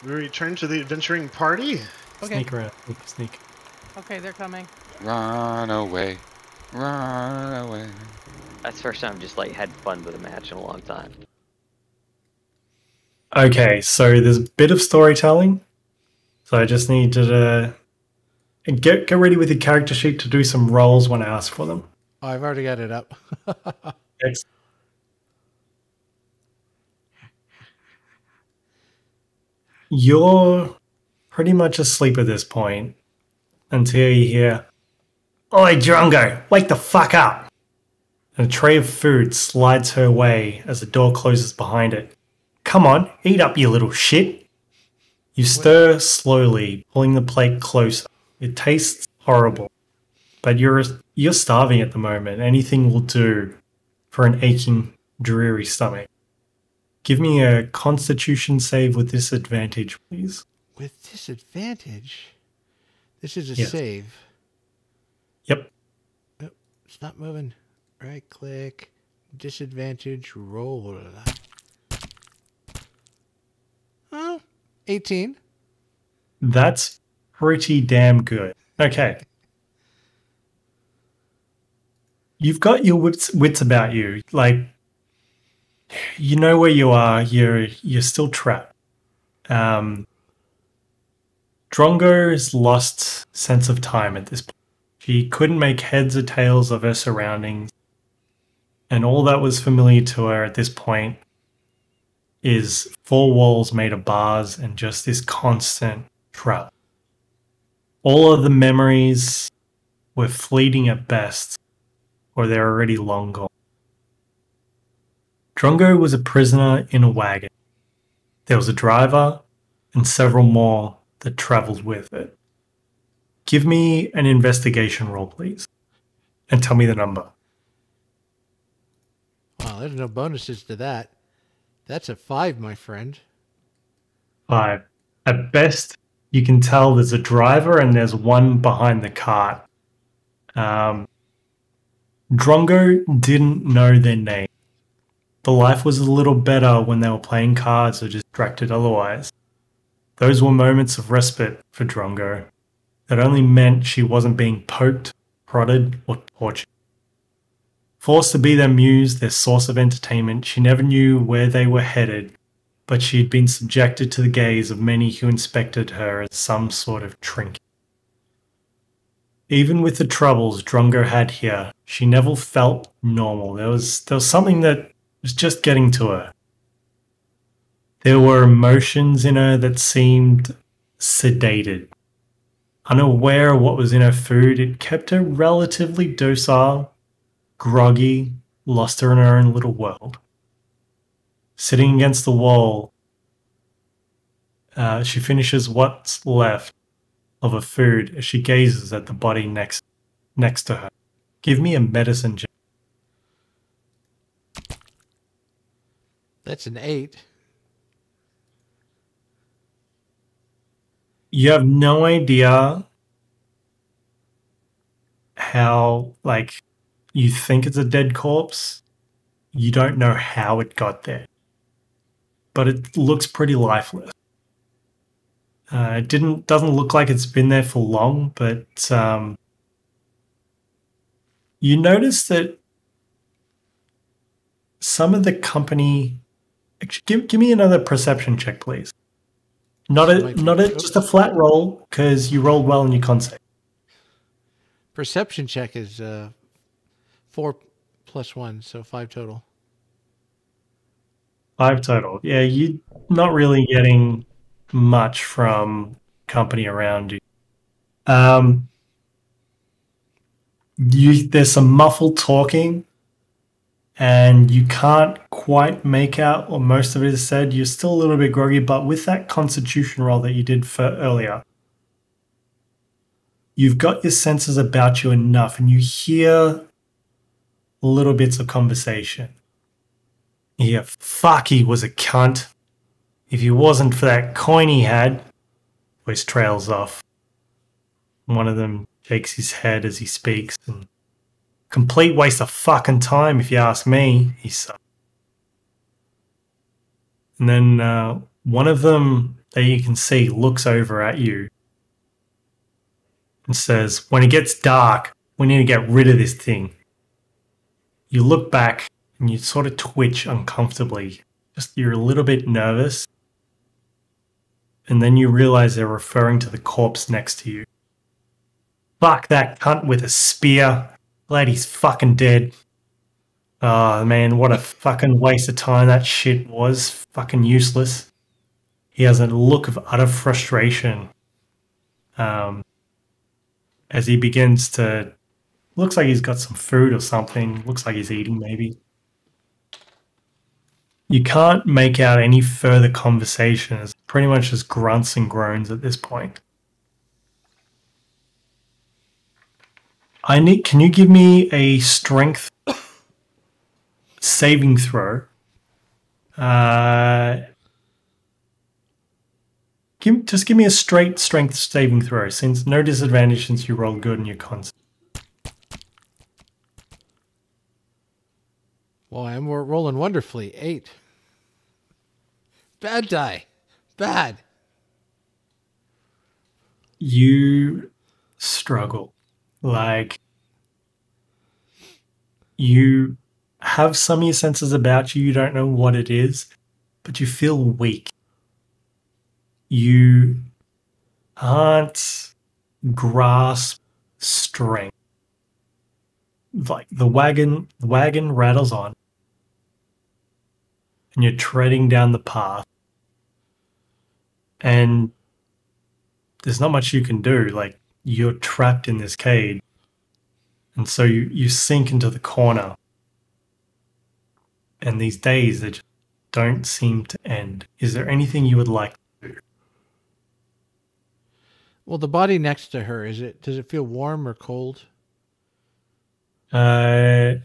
We return to the adventuring party. Okay. Sneak around. Sneak. Okay, they're coming. Run away. Run away. That's the first time I've just like had fun with a match in a long time. Okay, so there's a bit of storytelling. So I just need to get ready with your character sheet to do some rolls when I ask for them. Oh, I've already got it up. Excellent. You're pretty much asleep at this point until you hear, "Oi, Drongo, wake the fuck up!" And a tray of food slides her way as the door closes behind it. "Come on, eat up, you little shit." You stir slowly, pulling the plate closer. It tastes horrible, but you're starving at the moment. Anything will do for an aching, dreary stomach. Give me a Constitution save with disadvantage, please. With disadvantage? This is a Yes. save. Yep. Oh, it's not moving. Right click. Disadvantage roll. Oh, 18. That's pretty damn good. Okay. You've got your wits about you. Like, you know where you are. You're still trapped. Drongo's lost sense of time at this point. She couldn't make heads or tails of her surroundings. And all that was familiar to her at this point is four walls made of bars and just this constant trap. All of the memories were fleeting at best, or they're already long gone. Drongo was a prisoner in a wagon. There was a driver and several more that traveled with it. Give me an investigation roll, please, and tell me the number. Wow, there's no bonuses to that. That's a 5, my friend. 5. At best, you can tell there's a driver and there's one behind the cart. Drongo didn't know their name. The life was a little better when they were playing cards or distracted otherwise. Those were moments of respite for Drongo. That only meant she wasn't being poked, prodded, or tortured. Forced to be their muse, their source of entertainment, she never knew where they were headed, but she had been subjected to the gaze of many who inspected her as some sort of trinket. Even with the troubles Drongo had here, she never felt normal. There was something that was just getting to her. There were emotions in her that seemed sedated. Unaware of what was in her food, it kept her relatively docile, groggy, lost her in her own little world. Sitting against the wall, she finishes what's left of her food as she gazes at the body next to her. Give me a medicine check. That's an 8. You have no idea how, like, you think it's a dead corpse. You don't know how it got there. But it looks pretty lifeless. It doesn't look like it's been there for long, but you notice that some of the company... Actually, give me another perception check, please. Just a flat roll, because you rolled well in your con save. Perception check is 4 plus 1, so 5 total. 5 total. Yeah, you're not really getting much from company around you. There's some muffled talking, and you can't quite make out what most of it is said. You're still a little bit groggy, but with that constitution roll that you did for earlier, you've got your senses about you enough, and you hear little bits of conversation. You hear, "Fuck, he was a cunt. If he wasn't for that coin he had," voice trails off. One of them shakes his head as he speaks, and complete waste of fucking time, if you ask me, he said. And then one of them that you can see looks over at you and says, when it gets dark, we need to get rid of this thing. You look back and you sort of twitch uncomfortably. Just you're a little bit nervous. And then you realize they're referring to the corpse next to you. Fuck that cunt with a spear. Glad he's fucking dead. Oh man, what a fucking waste of time that shit was. Fucking useless. He has a look of utter frustration. As he begins to... Looks like he's got some food or something. Looks like he's eating maybe. You can't make out any further conversation. It's pretty much just grunts and groans at this point. Can you give me a strength saving throw? Just give me a straight strength saving throw, since no disadvantage since you rolled good in your cons. Well, I'm rolling wonderfully. 8. Bad die. Bad. You struggle. Like, you have some of your senses about you. You don't know what it is, but you feel weak. You can't grasp strength. Like the wagon rattles on, and you're treading down the path, and there's not much you can do. Like, you're trapped in this cage, and so you sink into the corner, and these days they just don't seem to end. Is there anything you would like to do? Well, the body next to her, does it feel warm or cold? Give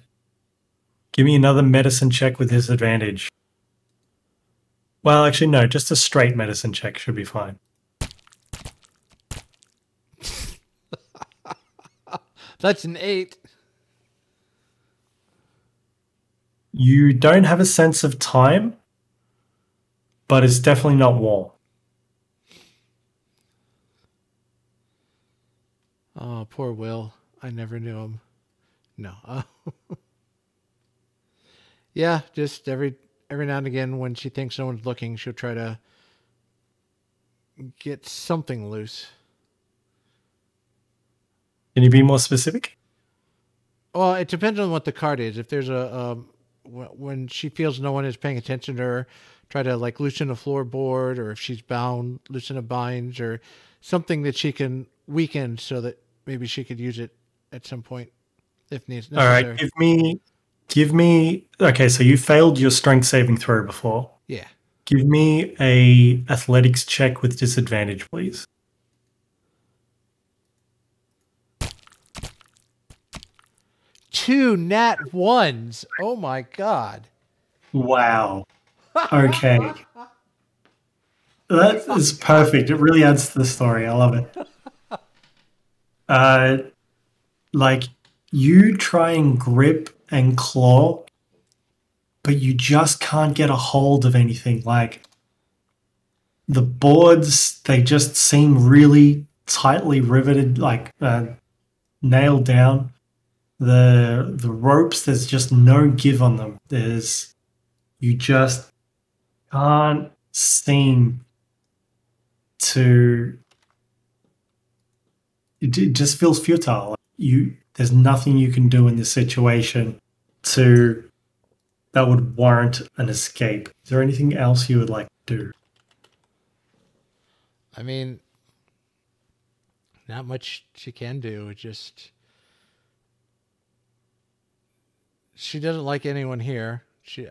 me another medicine check with disadvantage. Well, actually, no, just a straight medicine check should be fine. That's an 8. You don't have a sense of time, but it's definitely not warm. Oh, poor Will. I never knew him. No. Yeah, just every now and again when she thinks no one's looking, she'll try to get something loose. Can you be more specific? Well, it depends on what the card is. If there's when she feels no one is paying attention to her, try to like loosen a floorboard, or if she's bound, loosen a binds, or something that she can weaken so that maybe she could use it at some point if necessary. All right, give me. Okay, so you failed your strength saving throw before. Yeah. Give me a athletics check with disadvantage, please. Two nat 1s. Oh my god. Wow. Okay. That is perfect. It really adds to the story. I love it. Like, you try and grip and claw, but you just can't get a hold of anything. Like, the boards, they just seem really tightly riveted, like nailed down. The ropes, there's just no give on them. You just can't seem to. It just feels futile. There's nothing you can do in this situation that would warrant an escape. Is there anything else you would like to do? I mean, not much she can do. It just, she doesn't like anyone here.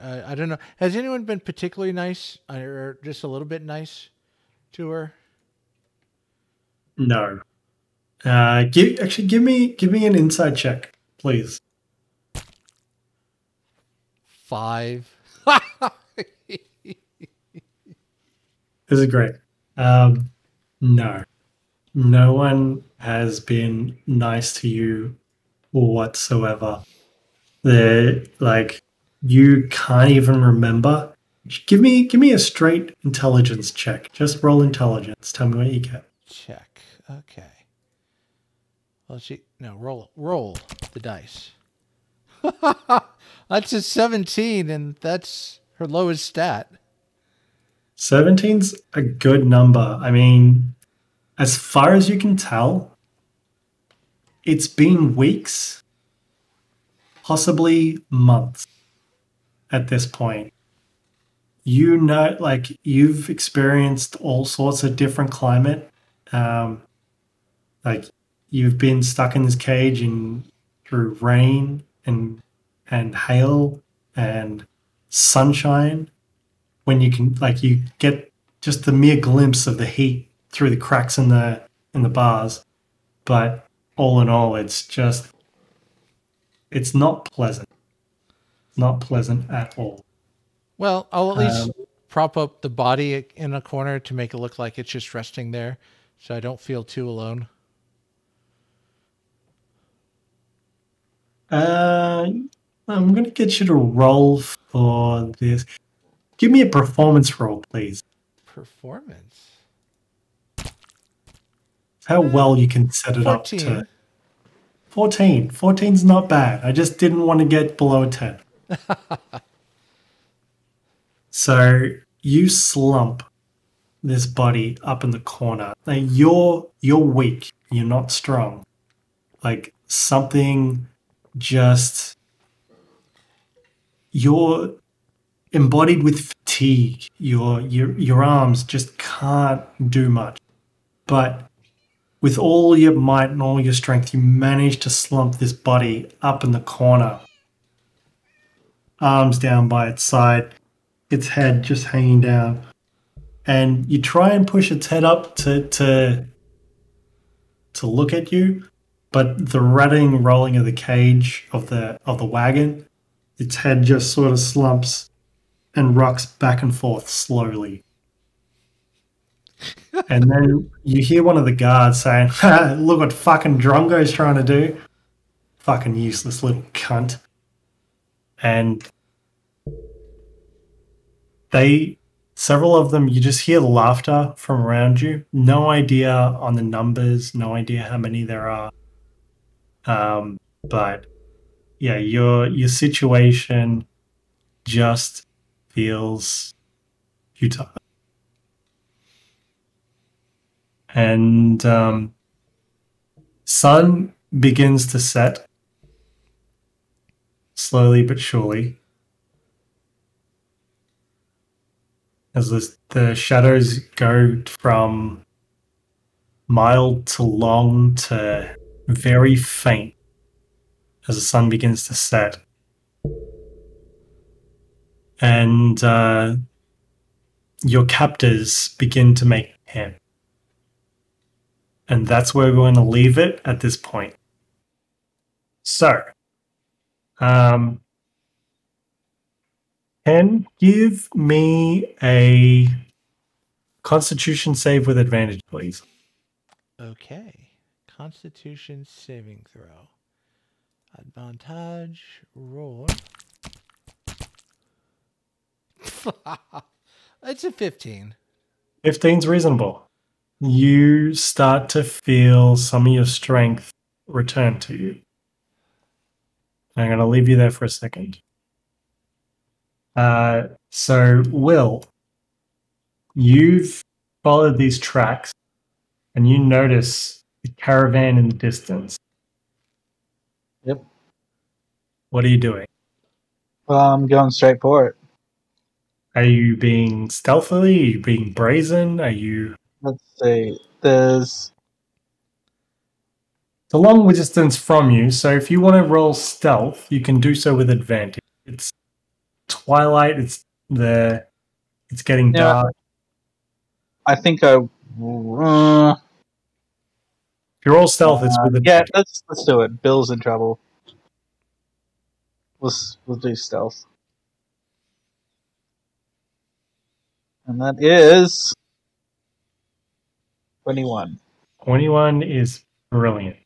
I don't know. Has anyone been particularly nice, or just a little bit nice to her? No. Give me an inside check, please. 5. This is great. No. No one has been nice to you whatsoever. You can't even remember Give me a straight intelligence check. Just roll intelligence. Tell me what you get. Check. Okay. Well, roll the dice. That's a 17, and that's her lowest stat. 17's a good number. I mean, as far as you can tell, it's been weeks, possibly months at this point. You know, like, you've experienced all sorts of different climate. Like, you've been stuck in this cage through rain and hail and sunshine. When you can, like, you get just the mere glimpse of the heat through the cracks in the bars. But all in all, it's not pleasant. Not pleasant at all. Well, I'll at least prop up the body in a corner to make it look like it's just resting there, so I don't feel too alone. I'm going to get you to roll for this. Give me a performance roll, please. Performance? How well you can set it 14. up to... 14. 14's not bad. I just didn't want to get below 10. So you slump this body up in the corner. Now you're weak. You're not strong. Like, something just... You're embodied with fatigue. Your arms just can't do much. But with all your might and all your strength, you manage to slump this body up in the corner. Arms down by its side, its head just hanging down. And you try and push its head up to look at you, but the rattling, rolling of the cage of the wagon, its head just sort of slumps and rocks back and forth slowly. And then you hear one of the guards saying, "Look what fucking Drongo's trying to do. Fucking useless little cunt." And several of them, you just hear laughter from around you. No idea on the numbers, no idea how many there are. But yeah, your situation just feels futile. And sun begins to set slowly but surely as the shadows go from mild to long to very faint as the sun begins to set. And your captors begin to make camp. And that's where we're going to leave it at this point. So, Ken, give me a Constitution save with advantage, please. Okay. Constitution saving throw. Advantage roll. It's a 15. 15's reasonable. You start to feel some of your strength return to you. I'm going to leave you there for a second. So, Will, you've followed these tracks and you notice the caravan in the distance. Yep. What are you doing? Well, I'm going straight for it. Are you being stealthily? Are you being brazen? Are you... Let's see. There's... It's a long distance from you, so if you want to roll stealth, you can do so with advantage. It's twilight, it's getting dark. I think I... If you roll stealth, it's with advantage. Yeah, let's do it. Bill's in trouble. We'll do stealth. And that is 21. 21 is brilliant.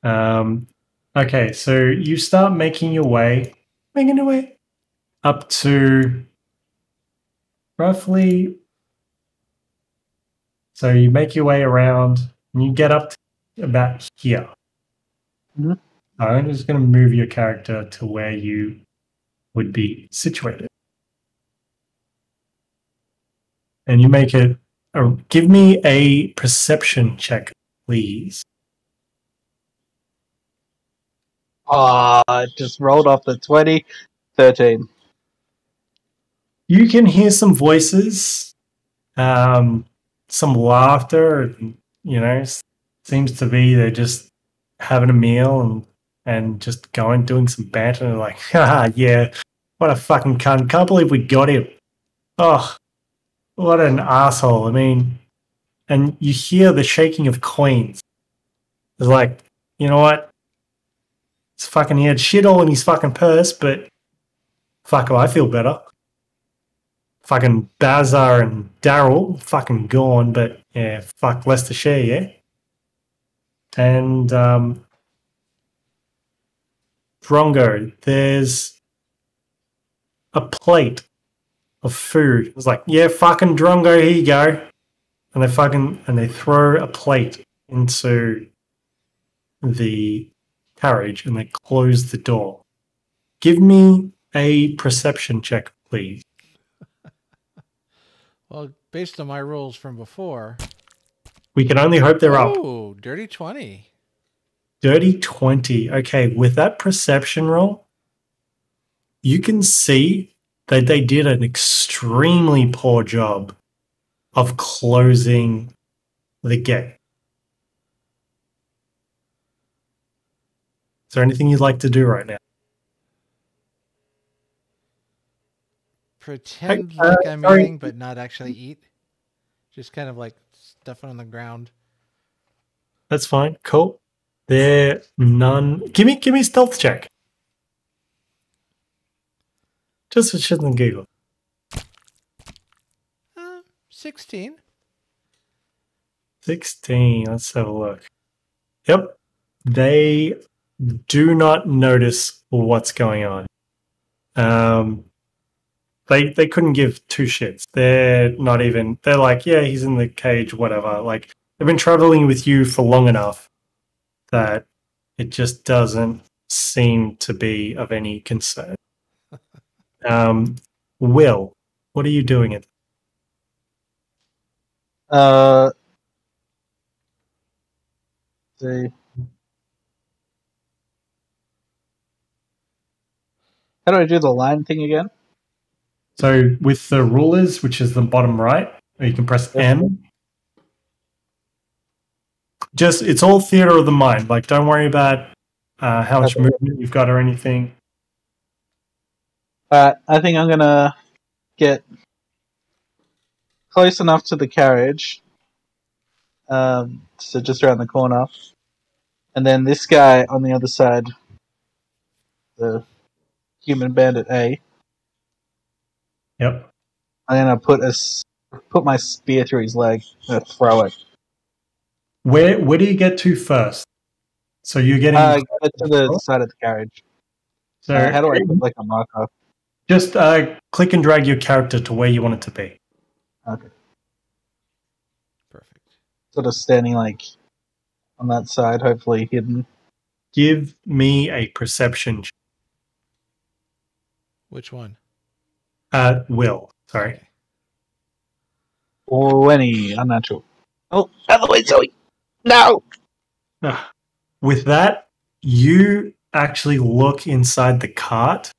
Okay, so you start making your way up to roughly. So you make your way around and you get up to about here. Mhm. I'm just going to move your character to where you would be situated. And you make it. Give me a perception check, please. It just rolled off the 20. 13. You can hear some voices, some laughter. You know, seems to be they're just having a meal and just doing some banter. And like, haha, yeah, what a fucking cunt! Can't believe we got him. Oh, what an asshole! I mean, and you hear the shaking of coins. It's like, you know what? It's fucking, he had shit all in his fucking purse, but fuck, I feel better. Fucking Bazar and Daryl, fucking gone, but yeah, fuck, less to share, yeah? And Drongo, there's a plate of food. It's like, yeah, fucking Drongo, here you go. And they throw a plate into the carriage and they close the door. Give me a perception check, please. Well, based on my rules from before. We can only hope they're up. Oh, dirty 20. Dirty 20. Okay, with that perception roll, you can see that they did an extremely poor job of closing the gate. Is there anything you'd like to do right now? Pretend like I'm sorry. eating, but not actually eat. Just kind of like stuff on the ground. That's fine. Cool. There none. Give me a stealth check. Just for shit and giggle. 16. 16. Let's have a look. Yep. They do not notice what's going on. They couldn't give two shits. They're like, yeah, he's in the cage, whatever. Like, they've been traveling with you for long enough that it just doesn't seem to be of any concern. Will, what are you doing it? See. How do I do the line thing again? So with the rulers, which is the bottom right, or you can press M. Just, it's all theater of the mind. Like, don't worry about how much movement you've got or anything. I think I'm gonna get close enough to the carriage, so just around the corner, and then this guy on the other side, the human bandit A. Yep. I'm gonna put my spear through his leg and throw it. Where do you get to first? So you're getting Get to the side of the carriage. So how do I put like a marker? Just click and drag your character to where you want it to be. Okay. Perfect. Sort of standing like on that side, hopefully hidden. Give me a perception. Which one? Will. Sorry. Okay. Or any unnatural. Oh, out of the way, Zoe! No! With that, you actually look inside the cart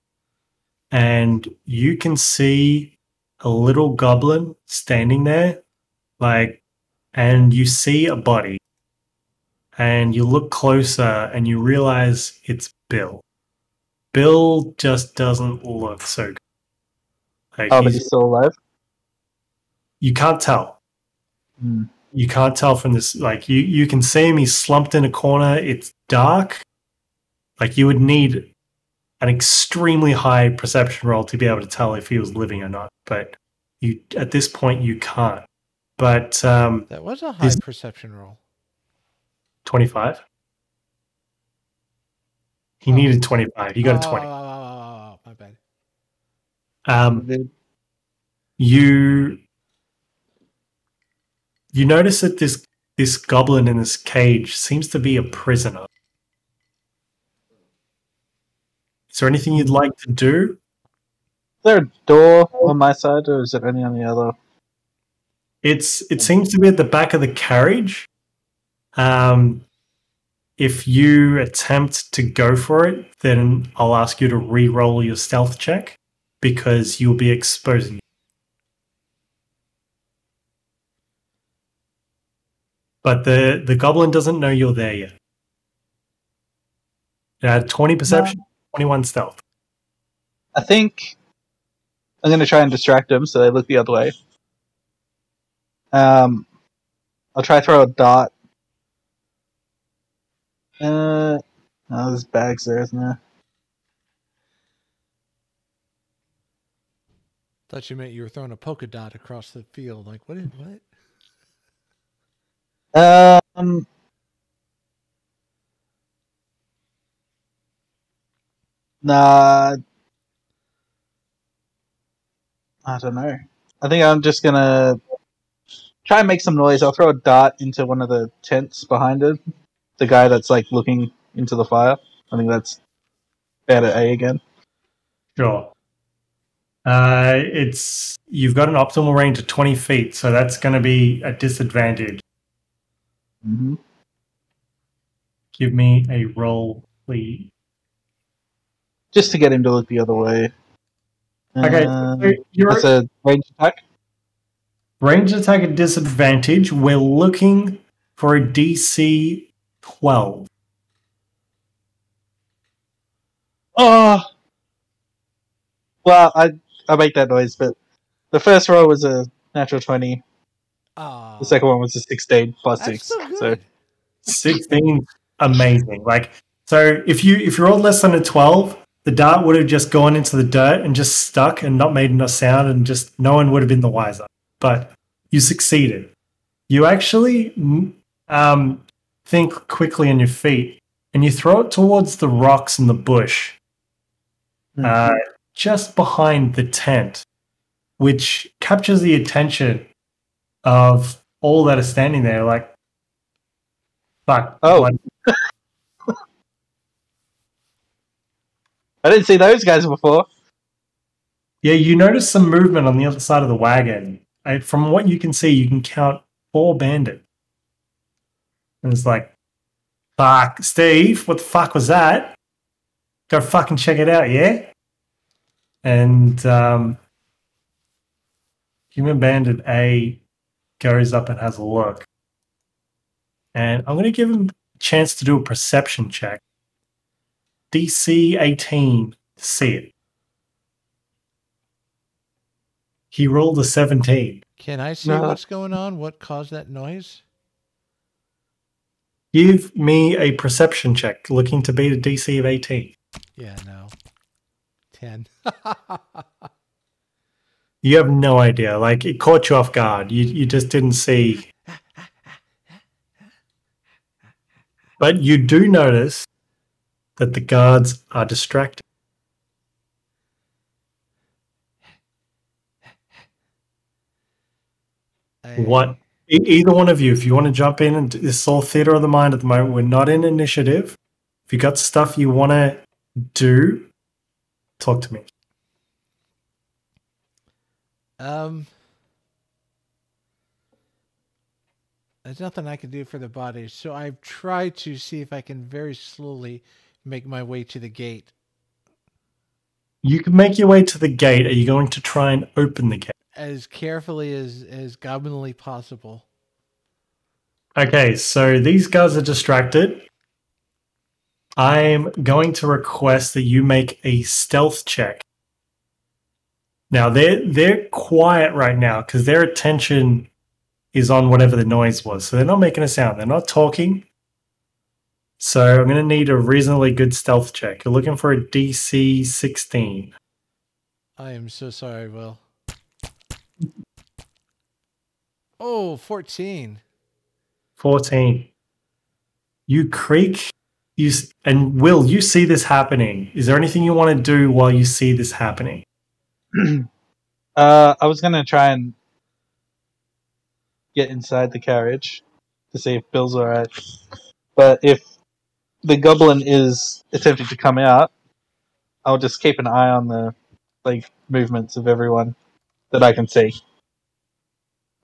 and you can see a little goblin standing there, and you see a body. And you look closer and you realize it's Bill. Bill just doesn't look so good. But he's still alive? You can't tell. You can't tell from this. Like, you can see him. He's slumped in a corner. It's dark. Like, you would need an extremely high perception roll to be able to tell if he was living or not. But at this point, you can't. But that was a high perception roll. 25. He needed 25. He got a 20. My bad. you notice that this goblin in this cage seems to be a prisoner. Is there anything you'd like to do? Is there a door on my side, or is it only on the other? It seems to be at the back of the carriage. If you attempt to go for it, then I'll ask you to re-roll your stealth check because you'll be exposing it. But the goblin doesn't know you're there yet. It had 20 perception, 21 stealth. I think I'm going to try and distract them so they look the other way. I'll try to throw a dart. Oh, there's bags there, isn't there? Thought you meant you were throwing a polka dot across the field. Like, what? Nah, I don't know. I think I'm just gonna try and make some noise. I'll throw a dart into one of the tents behind it. The guy that's like looking into the fire. I think that's bad at A again. Sure. You've got an optimal range of 20 feet, so that's going to be a disadvantage. Mm-hmm. Give me a roll, please. Just to get him to look the other way. Okay, so That's a range attack. Range attack at disadvantage. We're looking for a DC 12. Oh! Well, I make that noise, but the first roll was a natural 20. Oh, The second one was a 16 plus that's 6. so So good. 16, amazing. So if you rolled less than a 12, the dart would have just gone into the dirt and just stuck and not made enough sound, and just no one would have been the wiser. But you succeeded. You actually think quickly on your feet, and you throw it towards the rocks in the bush, just behind the tent, which captures the attention of all that are standing there. Like, fuck. Oh. what- I didn't see those guys before. Yeah, you notice some movement on the other side of the wagon. From what you can see, you can count 4 bandits. And it's like, fuck, Steve, what the fuck was that? Go fucking check it out, yeah? And Human Bandit A goes up and has a look. And I'm going to give him a chance to do a perception check. DC 18 to see it. He rolled a 17. Can I see No. what's going on? What caused that noise? Give me a perception check looking to beat a DC of 18. Yeah, no. 10. You have no idea. Like, it caught you off guard. You just didn't see. But you do notice that the guards are distracted. What? Either one of you, if you want to jump in, and this is all theater of the mind at the moment. We're not in initiative. If you got stuff you want to do, talk to me. There's nothing I can do for the bodies, so I've tried to see if I can very slowly make my way to the gate. You can make your way to the gate. Are you going to try and open the gate? As carefully as goblinly possible. Okay, so these guys are distracted. I'm going to request that you make a stealth check. Now, they're quiet right now because their attention is on whatever the noise was. So they're not making a sound. They're not talking. So I'm going to need a reasonably good stealth check. You're looking for a DC 16. I am so sorry, Will. Oh, 14. 14. You creak. And Will, you see this happening. Is there anything you want to do while you see this happening? I was gonna try and get inside the carriage to see if Bill's alright. But if the goblin is attempting to come out, I'll just keep an eye on the movements of everyone that I can see.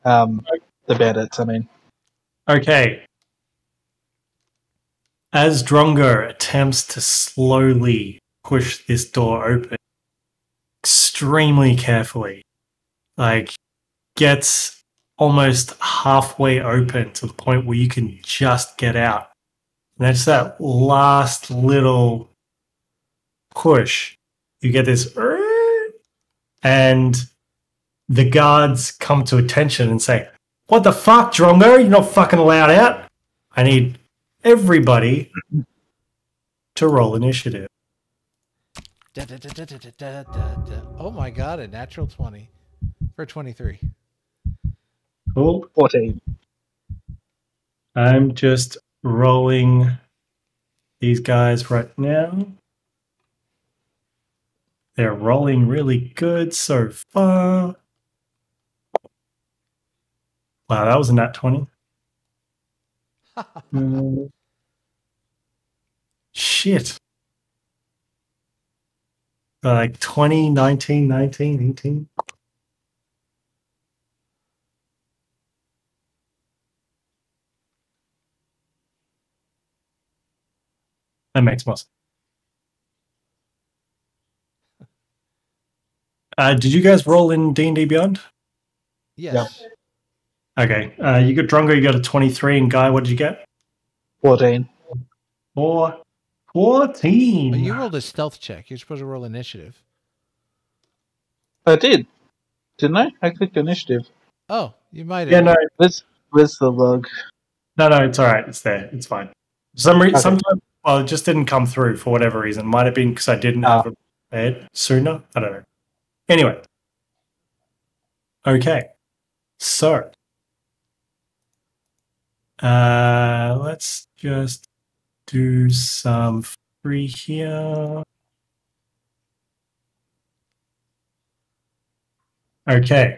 The bandits, I mean. Okay. As Drongo attempts to slowly push this door open, extremely carefully, gets almost halfway open to the point where you can just get out. And that's that last little push. You get this, and the guards come to attention and say, "What the fuck, Drongo? You're not fucking allowed out." I need everybody to roll initiative. Oh my god, a natural 20 for 23. Cool. 14. I'm just rolling these guys right now. They're rolling really good so far. Wow, that was a nat 20. Shit. 20, 19, 19, 18. That makes more sense. Did you guys roll in D&D Beyond? Yes. Yeah. Okay. You got Drongo, you got a 23, and Guy, what did you get? 14. 14. But you rolled a stealth check. You're supposed to roll initiative. I did. Didn't I? I clicked initiative. Oh, you might have. Yeah, no. Where's the log? No, it's all right. It's there. It's fine. Sometimes, well, it just didn't come through for whatever reason. Might have been because I didn't have it prepared sooner. I don't know. Anyway. Okay. So. Let's just do some free here. Okay.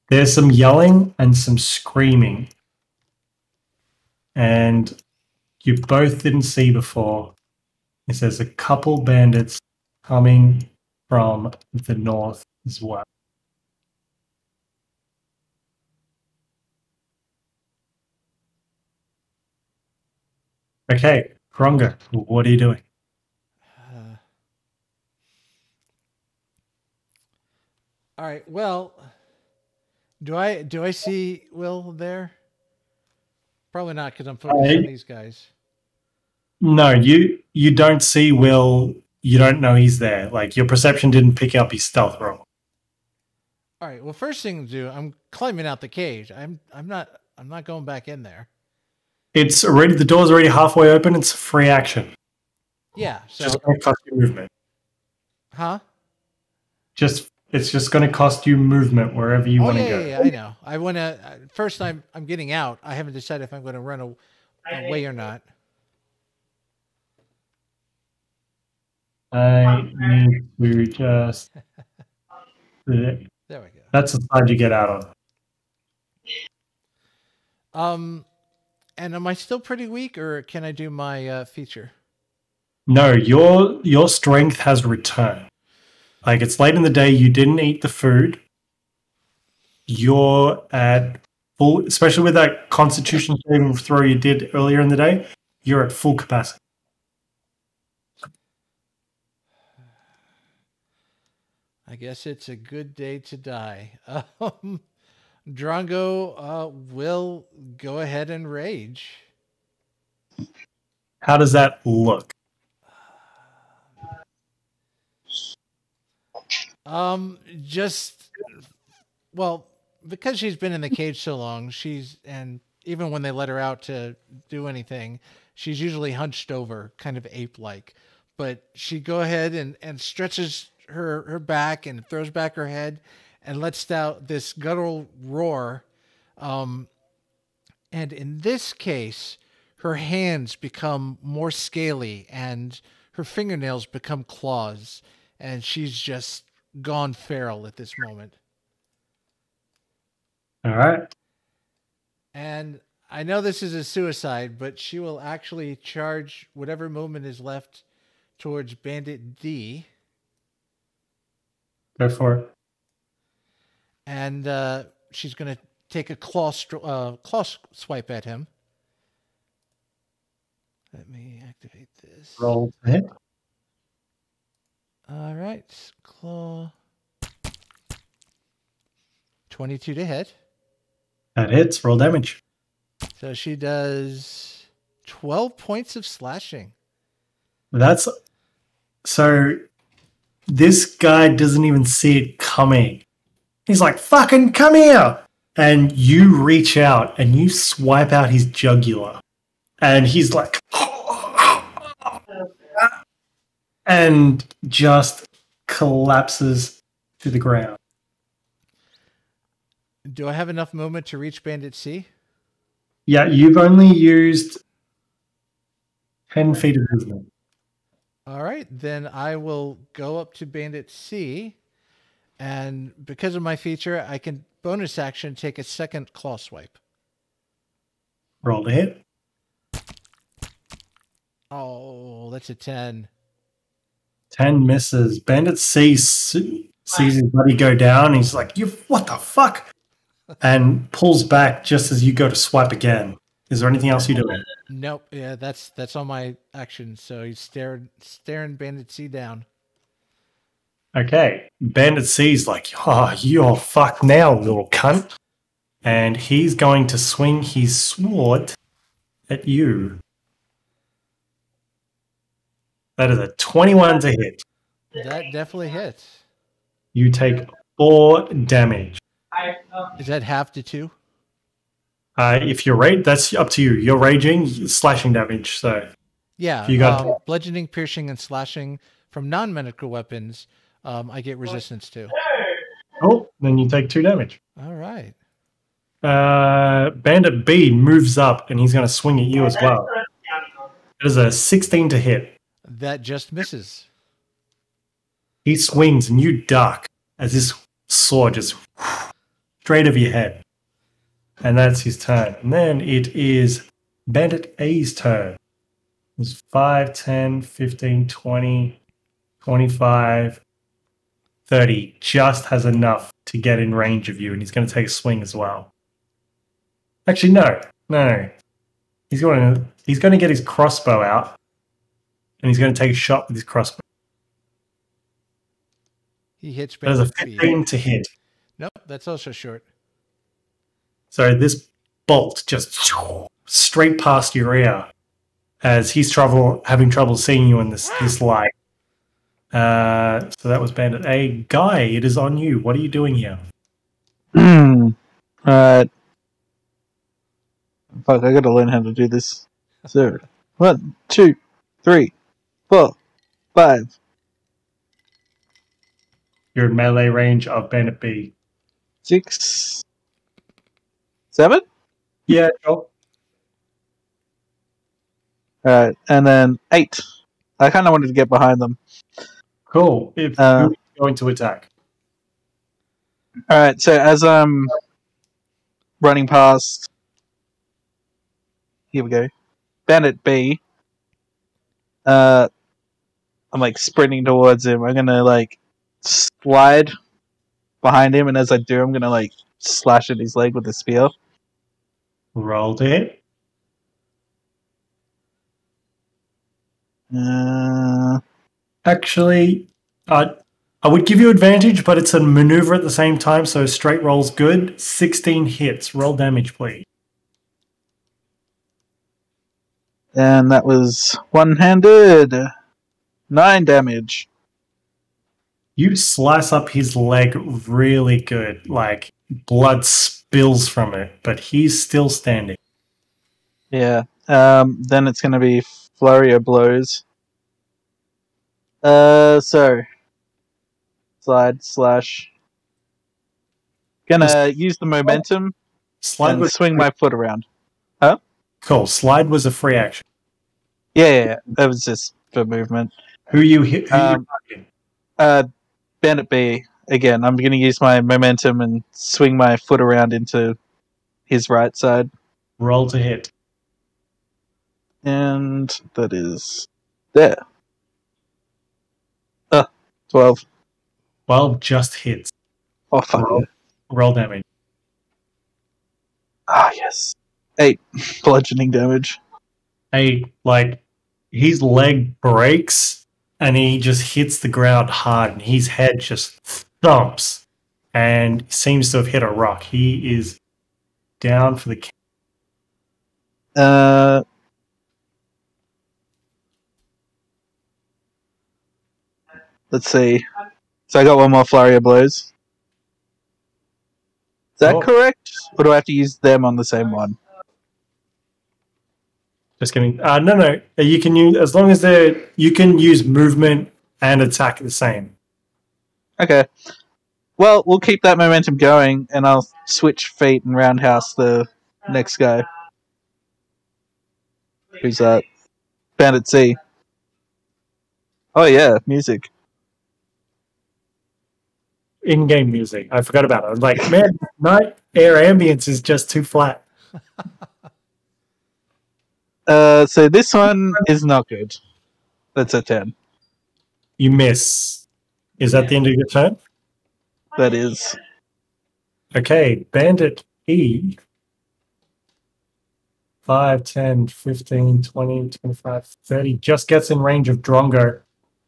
There's some yelling and some screaming. And you both didn't see before. It says a couple bandits coming from the north as well. Okay, Drongo, what are you doing? All right. Well, do I see Will there? Probably not, because I'm focused on these guys. No, you don't see Will. You don't know he's there. Your perception didn't pick up his stealth roll. All right. Well, first thing to do, I'm climbing out the cage. I'm not going back in there. It's already, the door's already halfway open. It's a free action. Yeah. So just going to cost you movement. Huh? It's just going to cost you movement wherever you want to go. Yeah, I know. I want to. First, I'm getting out. I haven't decided if I'm going to run away or not. I need to just. There we go. That's the side you get out on. And am I still pretty weak, or can I do my feature? No, your strength has returned. It's late in the day. You didn't eat the food. You're at full, especially with that Constitution saving throw you did earlier in the day. You're at full capacity. I guess it's a good day to die. Drongo will go ahead and rage. How does that look? Because she's been in the cage so long, and even when they let her out to do anything, she's usually hunched over, kind of ape-like. But she go ahead and stretches her back and throws back her head and lets out this guttural roar. And in this case, her hands become more scaly and her fingernails become claws. And she's just gone feral at this moment. All right. And I know this is a suicide, but she will actually charge whatever movement is left towards Bandit D. Go for it. And she's going to take a claw swipe at him. Let me activate this. Roll to hit. All right. Claw. 22 to hit. That hits. Roll damage. So she does 12 points of slashing. That's so. This guy doesn't even see it coming. He's like, "Fucking come here!" And you reach out and you swipe out his jugular, and he's like, and just collapses to the ground. Do I have enough movement to reach Bandit C? Yeah, you've only used 10 feet of movement. All right, then I will go up to Bandit C, and because of my feature, I can bonus action take a second claw swipe. Roll to hit. Oh, that's a 10. 10 misses. Bandit C sees his buddy go down. He's like, what the fuck? And pulls back just as you go to swipe again. Is there anything else you do? Nope. Yeah, that's all my action. So he's staring Bandit C down. Okay. Bandit C's like, oh, you're fucked now, little cunt. And he's going to swing his sword at you. That is a 21 to hit. That definitely hits. You take 4 damage. Is that half to 2? If you're that's up to you. You're raging, slashing damage. So yeah, you got bludgeoning, piercing, and slashing from non-medical weapons. I get resistance to. Oh, then you take 2 damage. All right. Bandit B moves up and he's going to swing at you as well. It is a 16 to hit. That just misses. He swings and you duck as his sword just straight over your head. And that's his turn. And then it is Bandit A's turn. It's 5, 10, 15, 20, 25, 30. Just has enough to get in range of you, and he's going to take a swing as well. Actually, no. He's going to get his crossbow out, and he's going to take a shot with his crossbow. He hits That is a Bandit 15 to hit. Nope, that's also short. So this bolt just straight past your ear as he's having trouble seeing you in this light. So that was Bandit A. Guy, it is on you. What are you doing here? Alright. Fuck, I gotta learn how to do this. So, 1, 2, 3, 4, 5. You're in melee range of Bandit B. 6, 7? Yeah, sure. Alright, and then 8. I kind of wanted to get behind them. Cool. If you're going to attack. Alright, so as I'm running past... Here we go. Bandit B. I'm like sprinting towards him. I'm gonna like slide behind him, and as I do, I'm gonna like slash at his leg with a spear. Roll to hit. Actually, I would give you advantage, but it's a maneuver at the same time, so straight roll's good. 16 hits. Roll damage, please. And that was one-handed. 9 damage. You slice up his leg really good. Like, blood spills from it, but he's still standing. Yeah. Then it's gonna be flurry of blows. So slide slash. Gonna use the momentum and swing my foot around. Huh? Cool. Slide was a free action. Yeah. That was just for movement. Who you hit? Who you targeting? Bandit B. Again, I'm going to use my momentum and swing my foot around into his right side. Roll to hit. And that is there. 12. 12 just hits. Oh, fuck Roll, yeah. roll damage. Ah, yes. 8 bludgeoning damage. His leg breaks and he just hits the ground hard and his head just thumps and seems to have hit a rock. He is down for the count. Let's see. So I got one more flurry of blows. Is that correct? Or do I have to use them on the same one? Just kidding. No. You can use, as long as you can use movement and attack the same. Okay. Well, we'll keep that momentum going, and I'll switch feet and roundhouse the next guy. Who's that? Bandit C. Oh yeah, music. In-game music. I forgot about it. I was like, man, night air ambience is just too flat. So this one is not good. That's a 10. You miss. Is that the end of your turn? That is. Okay, Bandit E. 5, 10, 15, 20, 25, 30. Just gets in range of Drongo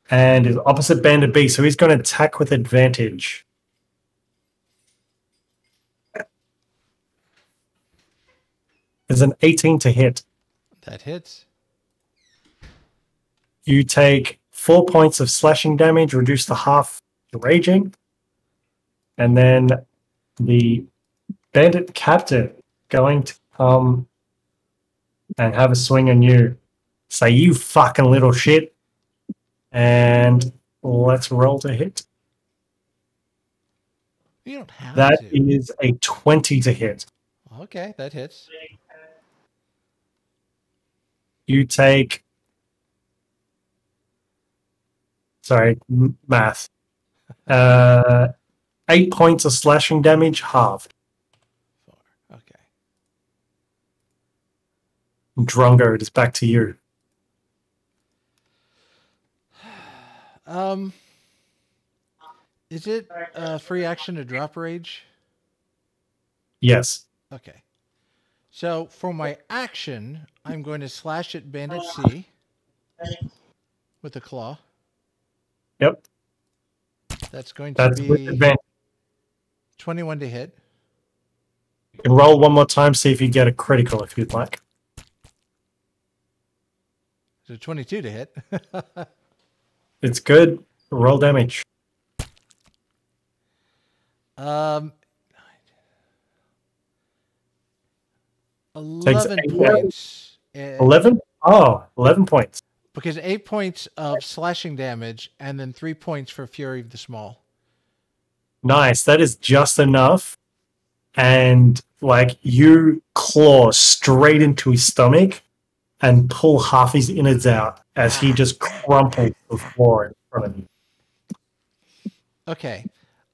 and is opposite Bandit B, so he's going to attack with advantage. There's an 18 to hit. That hits. You take 4 points of slashing damage, reduced to half to raging. And then the bandit captain going to come and have a swing on you. Say, you fucking little shit. And let's roll to hit. You don't have That to. is a 20 to hit. Okay, that hits. You take... Sorry, math. 8 points of slashing damage, halved. 4. Okay. Drongo, it is back to you. Is it a free action to drop rage? Yes. Okay. So for my action, I'm going to slash at Bandit C with a claw. Yep. That's going to That's with be advantage. 21 to hit. You can roll one more time, see if you get a critical if you'd like. So 22 to hit. It's good. Roll damage. 11 8 points. 11? Oh, 11 points. Because 8 points of slashing damage and then 3 points for Fury of the Small. Nice. That is just enough. And, like, you claw straight into his stomach and pull half his innards out as he just crumples to the floor in front of you. Okay.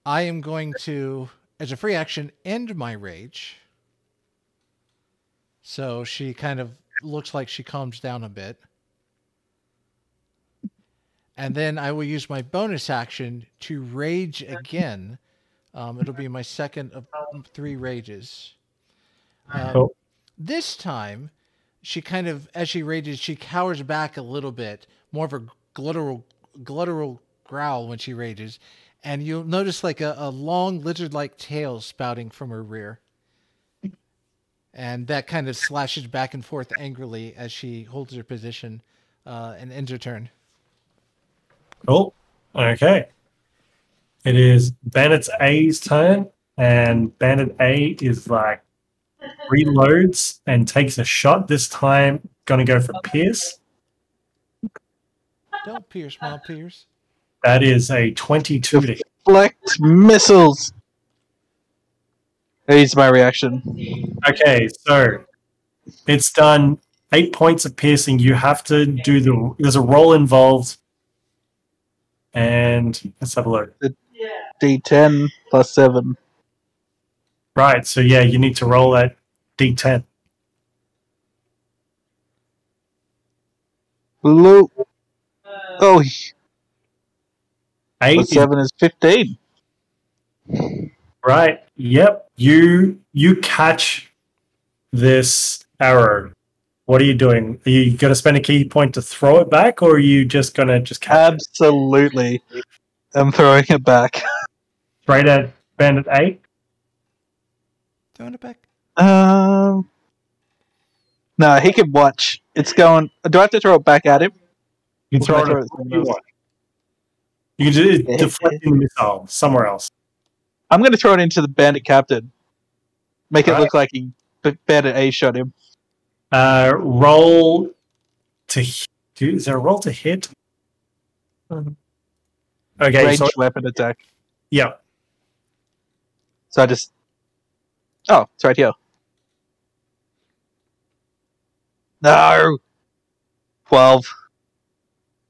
I am going to, as a free action, end my rage. So she kind of looks like she calms down a bit. And then I will use my bonus action to rage again. It'll be my second of 3 rages. Cool. This time, she kind of, as she rages, she cowers back a little bit, more of a gluttural growl when she rages. And you'll notice like a long lizard-like tail spouting from her rear. And that kind of slashes back and forth angrily as she holds her position and ends her turn. Cool. Okay. It is Bandit A's turn, and Bandit A is like reloads and takes a shot. This time, going to go for Pierce. Don't pierce, Mom, pierce. That is a 22 to hit. Deflect missiles. Here's my reaction. Okay, so it's done 8 points of piercing. You have to do there's a roll involved. And let's have a look. D10 plus 7. Right, so yeah, you need to roll that d10. Blue. Oh, 8 plus is 7 is 15. right. Yep. You catch this arrow. What are you doing? Are you going to spend a key point to throw it back, or are you just going to just catch it Absolutely. I'm throwing it back. straight at Bandit 8? Throwing it back. No, he can watch. It's going. Do I have to throw it back at him? You can Or throw can I it at somewhere you else? want. You can just Yeah. deflecting the missile somewhere else. I'm going to throw it into the bandit captain. Make it Right. look like Bandit A shot him. Roll to is there a roll to hit? Okay, Ranged so weapon attack. yeah, So I just. Oh, it's right here. No! 12.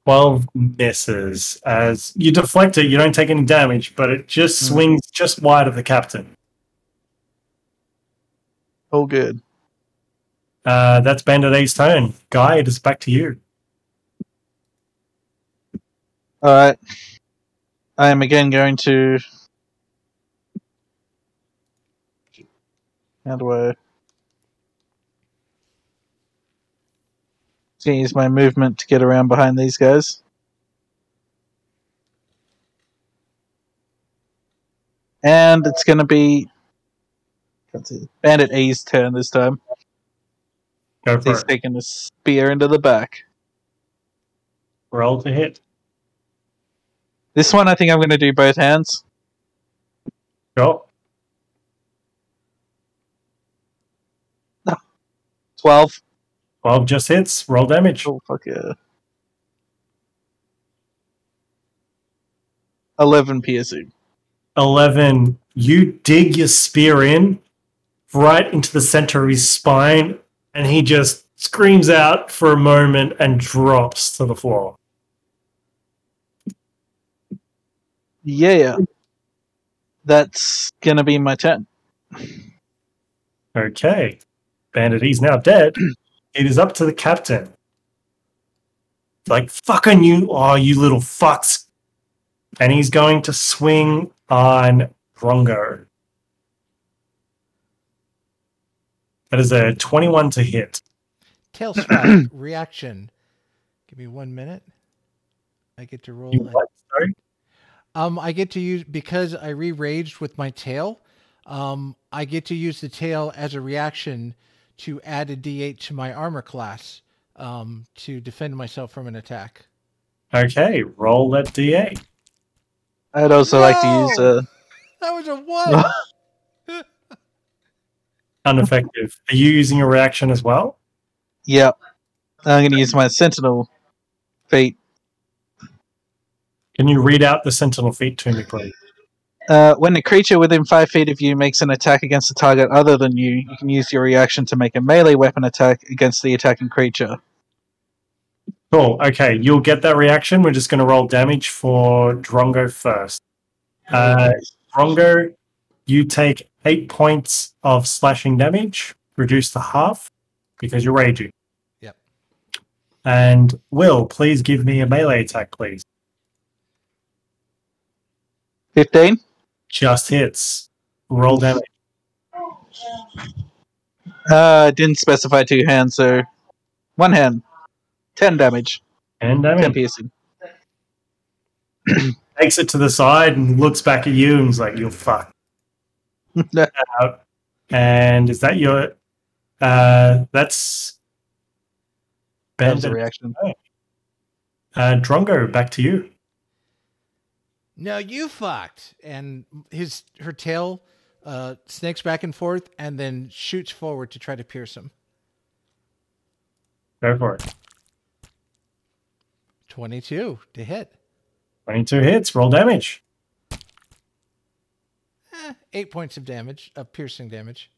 12 misses. As you deflect it, you don't take any damage, but it just swings just wide of the captain. Oh, good. That's Bandit A's turn. Guy, it is back to you. Alright. I am again going to. How do I. Just gonna use my movement to get around behind these guys. And it's gonna be. Let's see, Bandit A's turn this time. Go for He's it. taking a spear into the back. Roll to hit. This one I think I'm gonna do both hands. Go. 12. 12 just hits. Roll damage. Oh, fuck yeah. 11 piercing. 11. You dig your spear in right into the center of his spine, and he just screams out for a moment and drops to the floor. Yeah. That's gonna be my turn. Okay. Bandit, he's now dead. It is up to the captain. Like, fucking you, oh, you little fucks. And he's going to swing on Drongo. That is a 21 to hit. Talespire reaction. Give me 1 minute. I get to roll. You what? Sorry? I get to use, because I re-raged with my tail, I get to use the tail as a reaction to add a D8 to my armor class to defend myself from an attack. Okay, roll that D8. I'd also like to use That was a 1! Ineffective. Are you using a reaction as well? Yeah. I'm gonna use my sentinel feat. Can you read out the Sentinel feat to me, please? When a creature within 5 feet of you makes an attack against a target other than you, you can use your reaction to make a melee weapon attack against the attacking creature. Cool. Okay, you'll get that reaction. We're just going to roll damage for Drongo first. Drongo, you take 8 points of slashing damage, reduced to half, because you're raging. Yep. And Will, please give me a melee attack, please. 15? Just hits. Roll damage. Didn't specify 2 hands, so 1 hand. 10 damage. And 10 damage. piercing. Takes it to the side and looks back at you and is like, you're fucked. Out. And is that your... that's... That was a Bandit. reaction. Drongo, back to you. No, you fucked. And her tail snakes back and forth and then shoots forward to try to pierce him. Go for it. 22 to hit. 22 hits. Roll damage. 8 points of damage, of piercing damage.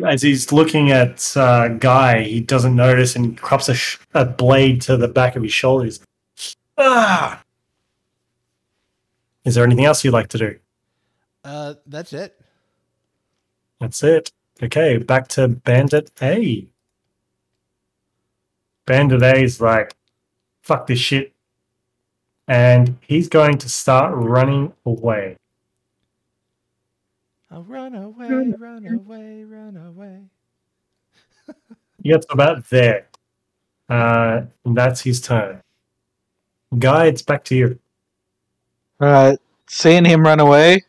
As he's looking at Guy, he doesn't notice and crops a blade to the back of his shoulders. Ah! Is there anything else you'd like to do? That's it. That's it. Okay, back to Bandit A. Bandit A is like, fuck this shit. And he's going to start running away. I'll run away, run away, run away. He gets about there. And that's his turn. Guy, it's back to you. Alright, seeing him run away,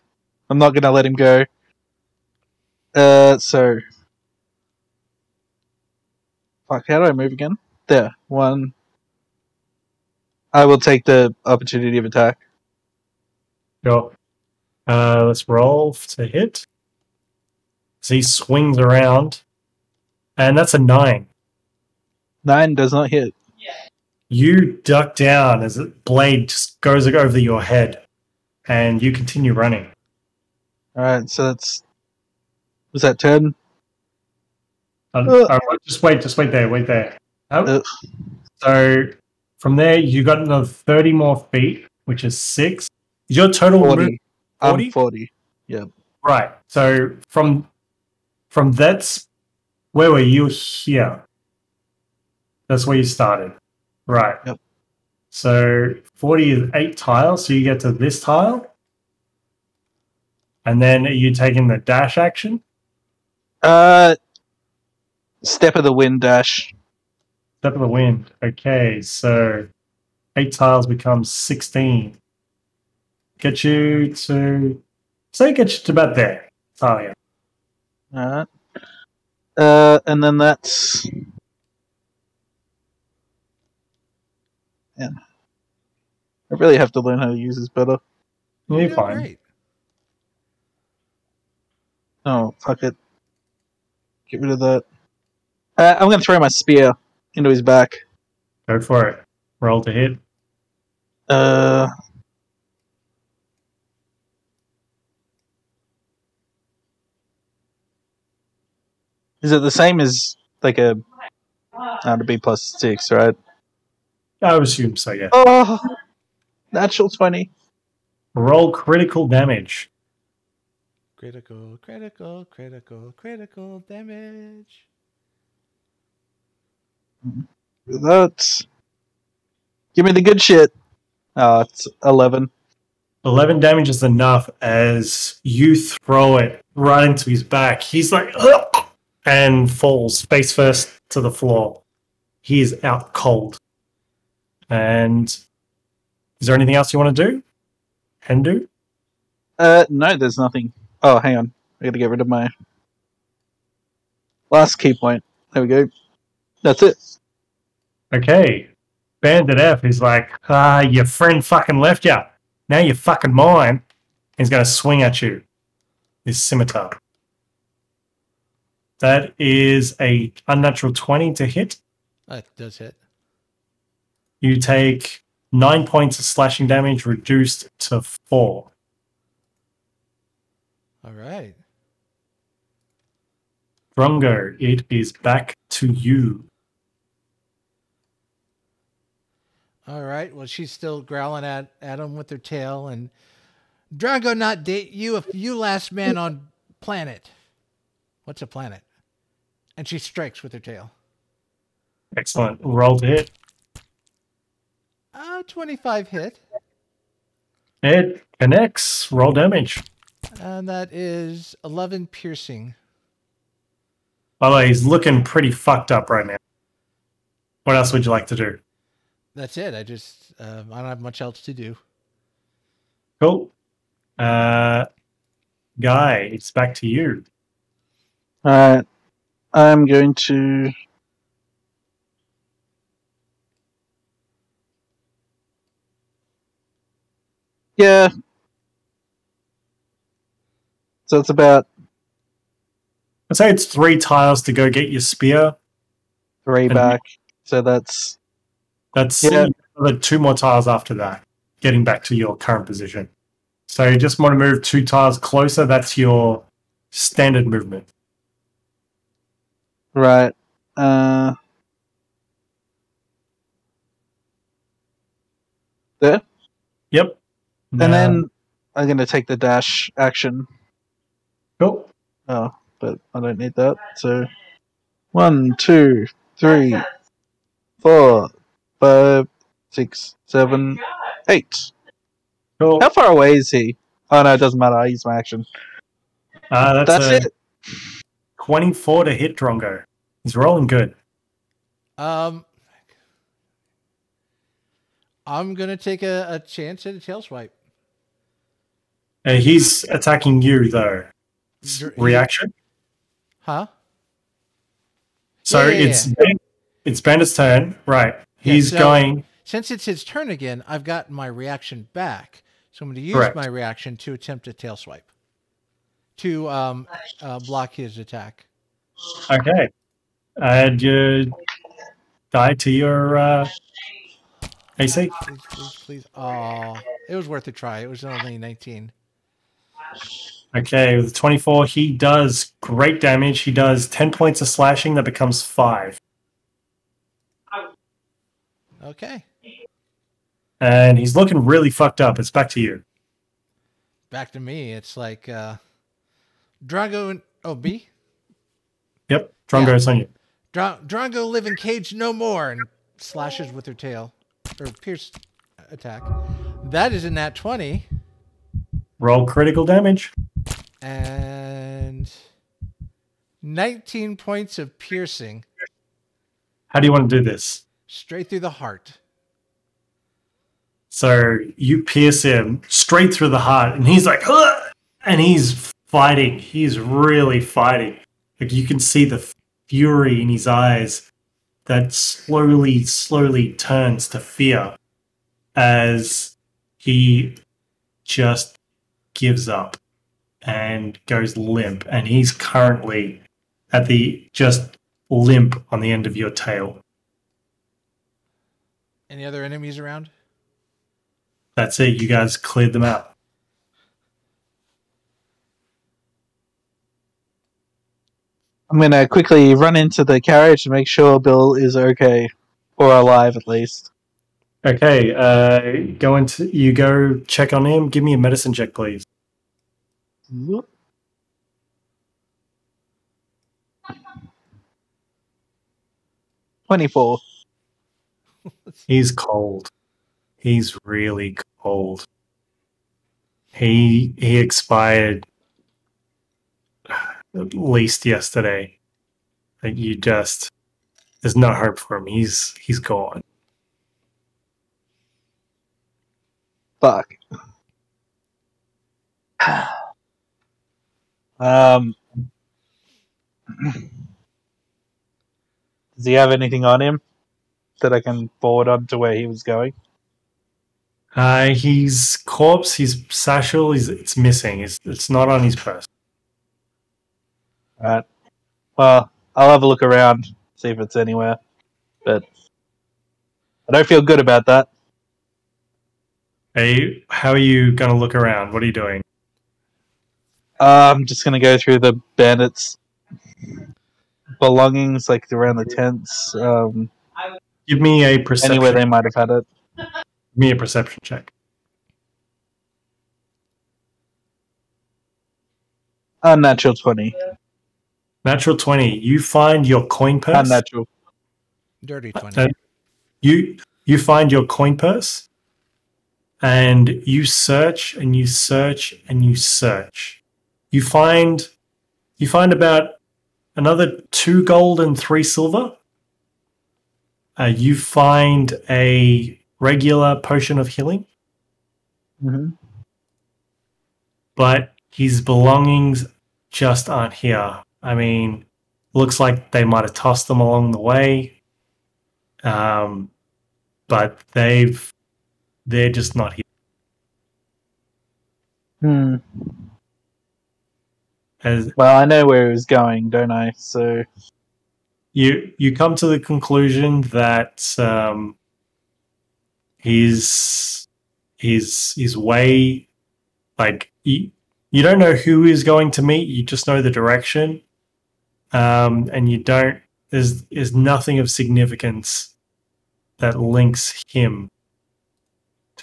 I'm not gonna let him go. So... Fuck, how do I move again? There, 1. I will take the opportunity of attack. Sure. Let's roll to hit. So he swings around. And that's a 9. 9 does not hit. You duck down as the blade just goes over your head. And you continue running. Alright, so that's... Was that 10? Just wait there. So from there, you got another 30 more feet, which is 6. Is your total 40. move 40? 40. Yep. Right. So from that's where were you here? That's where you started. Right. Yep. So 40 is 8 tiles, so you get to this tile. And then are you taking the dash action? Step of the wind dash. Step of the wind. Okay, so 8 tiles becomes 16. Get you to about there. Talia. Alright. And then that's... Yeah. I really have to learn how to use this better. You're fine. Great. Oh, fuck it. Get rid of that. I'm going to throw my spear into his back. Go for it. Roll to hit. Is it the same as like a... to be plus 6, right? I would assume so, yeah. Oh! Natural 20. Roll critical damage. Critical damage. That's... Give me the good shit. Oh, it's 11. 11 damage is enough as you throw it right into his back. He's like, ugh, and falls face first to the floor. He is out cold. And is there anything else you want to do? Hendu? No, there's nothing. Oh, hang on. I gotta get rid of my last key point. There we go. That's it. Okay. Bandit F is like, your friend fucking left ya. Now you're fucking mine. He's going to swing at you. His scimitar. That is a unnatural 20 to hit. That does hit. You take 9 points of slashing damage, reduced to 4. All right. Drongo, it is back to you. All right. Well, she's still growling at him with her tail, and Drongo not date you if you last man on planet. What's a planet? And she strikes with her tail. Excellent. Roll to hit. 25 hit. It connects. Roll damage. And that is 11 piercing. By the way, he's looking pretty fucked up right now. What else would you like to do? That's it. I don't have much else to do. Cool. Guy, it's back to you. Alright. I'm going to... Yeah. So it's about... I'd say it's 3 tiles to go get your spear. 3 back. So that's... That's Yeah. another 2 more tiles after that, getting back to your current position. So you just want to move 2 tiles closer. That's your standard movement. Right. There. Yep. And then I'm going to take the dash action. Cool. Oh, but I don't need that. So 1, 2, 3, 4, 5, 6, 7, 8. Cool. How far away is he? Oh no, it doesn't matter. I use my action. That's it. 24 to hit Drongo. He's rolling good. I'm gonna take a chance at a tail swipe. He's attacking you though. Reaction. Huh? So Yeah. it's Bandit's turn, right? He's so going. Since it's his turn again, I've gotten my reaction back, so I'm going to use Correct. my reaction to attempt a tail swipe to block his attack. Okay. And you die to your AC. Please. Oh, it was worth a try. It was only 19. Okay, with 24, he does great damage. He does 10 points of slashing. That becomes 5. Okay. And he's looking really fucked up. It's back to you. Back to me. It's like Drongo and B. Yep, Drongo's on you. Drongo live in cage no more, and slashes with her tail or pierce attack. That is a nat 20. Roll critical damage. And 19 points of piercing. How do you want to do this? Straight through the heart. So you pierce him straight through the heart, and he's like, "Ugh!" And he's fighting. He's really fighting. Like you can see the fury in his eyes that slowly turns to fear as he just gives up and goes limp. And he's currently at the just limp on the end of your tail. Any other enemies around? That's it. You guys cleared them out. I'm going to quickly run into the carriage to make sure Bill is okay. Or alive, at least. Okay, you go check on him. Give me a medicine check, please. Whoop. 24. He's cold. He's really cold. He expired at least yesterday. Like there's no hope for him. He's gone. Fuck. Does he have anything on him that I can forward on to where he was going? His corpse, his satchel, it's missing. It's not on his person. Alright. Well, I'll have a look around, see if it's anywhere. But I don't feel good about that. Hey, how are you going to look around? What are you doing? I'm just going to go through the bandits' belongings, like around the tents. Give me a perception. Anywhere they might have had it. Give me a perception check. Unnatural 20. Natural 20. You find your coin purse. Unnatural. Dirty 20. You find your coin purse, and you search and you search and you search. You find about another 2 gold and 3 silver. You find a regular potion of healing. Mm-hmm. But his belongings just aren't here. I mean, looks like they might have tossed them along the way. But they're just not here. Well, I know where he was going, don't I? So you come to the conclusion that his way, like you don't know who he's going to meet. You just know the direction, and you don't. There's nothing of significance that links him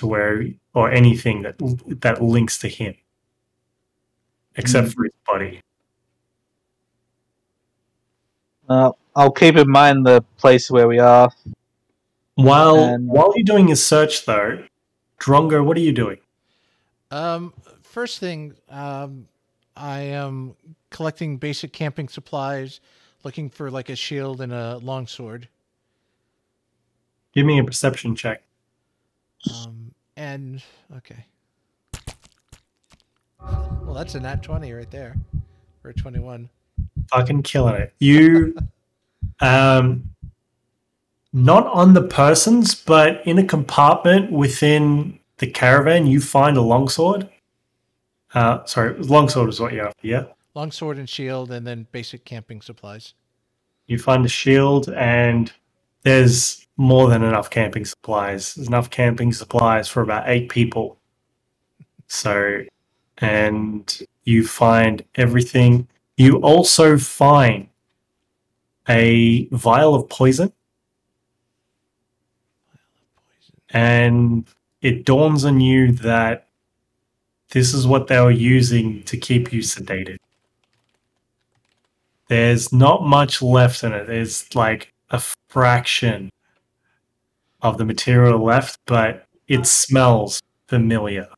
to where, or anything that links to him, except for his body. I'll keep in mind the place where we are. While you're doing your search, though, Drongo, what are you doing? First thing, I am collecting basic camping supplies, looking for like a shield and a longsword. Give me a perception check. And okay. Well, that's a nat 20 right there, or a 21. Fucking killing it. You, not on the persons, but in a compartment within the caravan, you find a longsword. Sorry, longsword is what you're after, yeah? Longsword and shield, and then basic camping supplies. You find a shield, and there's more than enough camping supplies. There's enough camping supplies for about 8 people. So, and you find everything. You also find a vial of poison. And it dawns on you that this is what they were using to keep you sedated. There's not much left in it. There's like a fraction of the material left, but it smells familiar.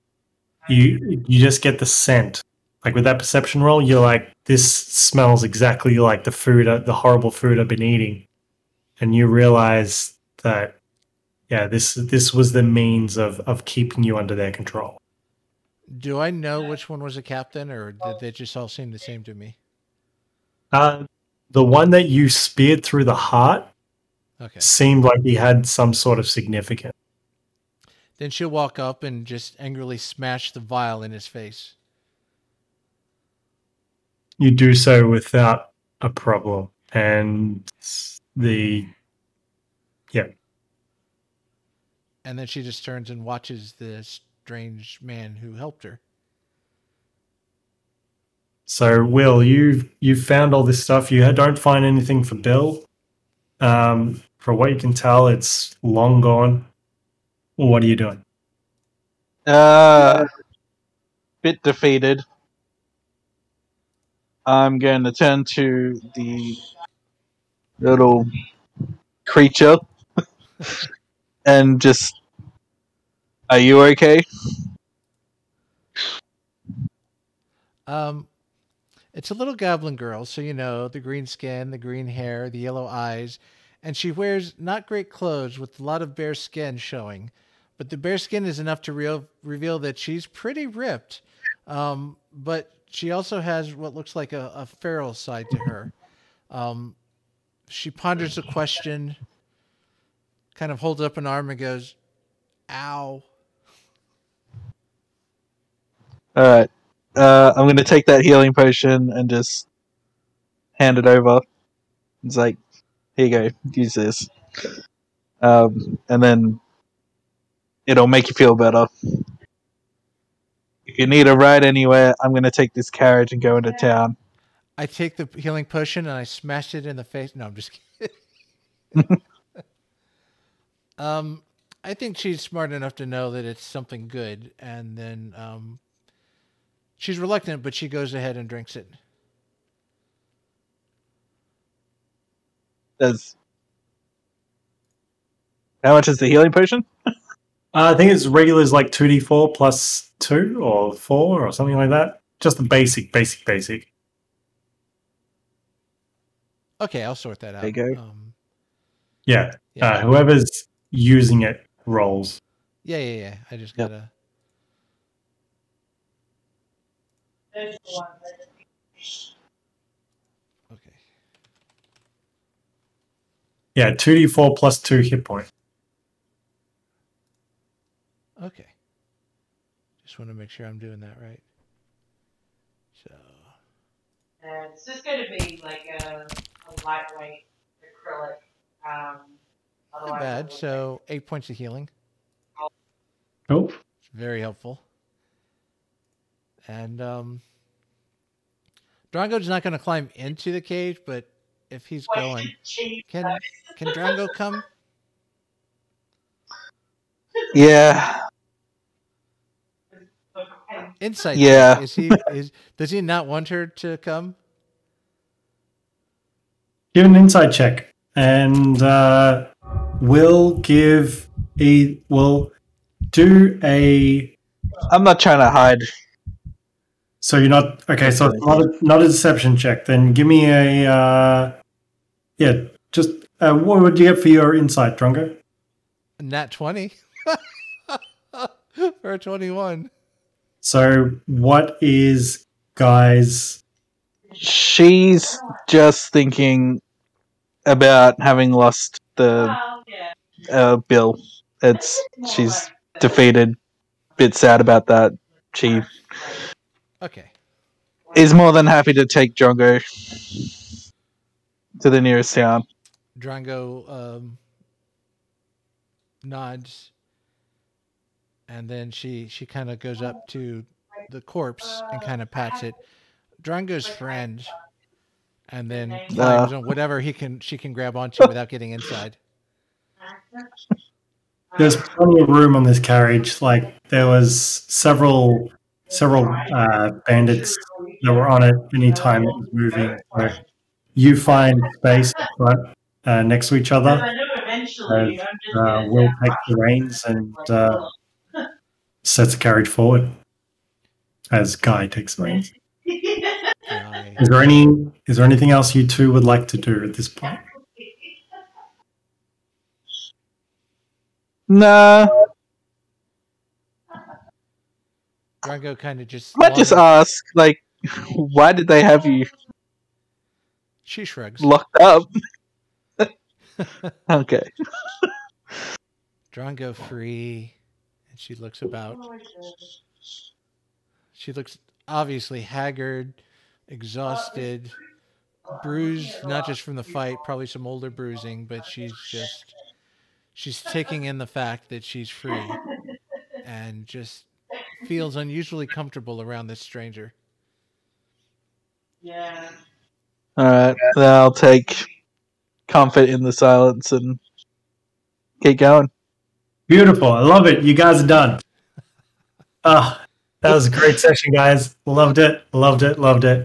You just get the scent. Like with that perception roll, you're like, this smells exactly like the food, the horrible food I've been eating. And you realize that, yeah, this was the means of keeping you under their control. Do I know which one was a captain, or did they just all seem the same to me? The one that you speared through the heart seemed like he had some sort of significance. Then she'll walk up and just angrily smash the vial in his face. You do so without a problem. And And then she just turns and watches the strange man who helped her. So, Will, you've found all this stuff. You don't find anything for Bill. For what you can tell, it's long gone. What are you doing? Bit defeated. I'm going to turn to the little creature and just, are you okay? It's a little goblin girl, so you know, the green skin, the green hair, the yellow eyes, and she wears not great clothes with a lot of bare skin showing. But the bare skin is enough to reveal that she's pretty ripped. But she also has what looks like a feral side to her. She ponders a question, kind of holds up an arm and goes, "Ow." All right. I'm going to take that healing potion and just hand it over. It's like, here you go, use this. And then it'll make you feel better. If you need a ride anywhere, I'm going to take this carriage and go into town. I take the healing potion and I smash it in the face. No, I'm just kidding. I think she's smart enough to know that it's something good, and then she's reluctant, but she goes ahead and drinks it. How much is the healing potion? I think it's regular is like 2d4 plus 2 or 4 or something like that. Just the basic. Okay, I'll sort that out. There you go. Yeah. Whoever's using it rolls. Yeah. I just gotta. Okay. Yeah, 2d4 plus 2 hit points. Okay. Just want to make sure I'm doing that right. So. It's just going to be like a lightweight acrylic. Not bad. So 8 points of healing. Oh. Very helpful. And Drongo's not going to climb into the cage, but if he's going, can Drongo come? Yeah. Insight. Yeah. check. Does he not want her to come? Give an insight check, and we'll do a. I'm not trying to hide. So you're not okay. So it's not a deception check. Then give me a. Just what would you get for your insight, Drongo? Nat 20 for a 21. So what is guys? She's just thinking about having lost the bill. She's defeated, bit sad about that. She Okay. is more than happy to take Drongo to the nearest town. Drongo nods, and then she kind of goes up to the corpse and kind of pats it. Drongo's friend, and then climbs on whatever she can grab onto without getting inside. There's plenty of room on this carriage. Like there was several bandits that were on it anytime it was moving. So you find space front next to each other. We'll take the reins and sets the carriage forward as Guy takes the reins. Is there anything else you two would like to do at this point? Nah. Drongo kind of just. I might just ask, like, why did they have you She shrugs. locked up? Okay. Drongo free, and she looks about. She looks obviously haggard, exhausted, bruised, not just from the fight, probably some older bruising, but she's taking in the fact that she's free and just feels unusually comfortable around this stranger. Yeah. Alright, then I'll take comfort in the silence and keep going. Beautiful. I love it. You guys are done. That was a great session, guys. Loved it. Loved it. Loved it.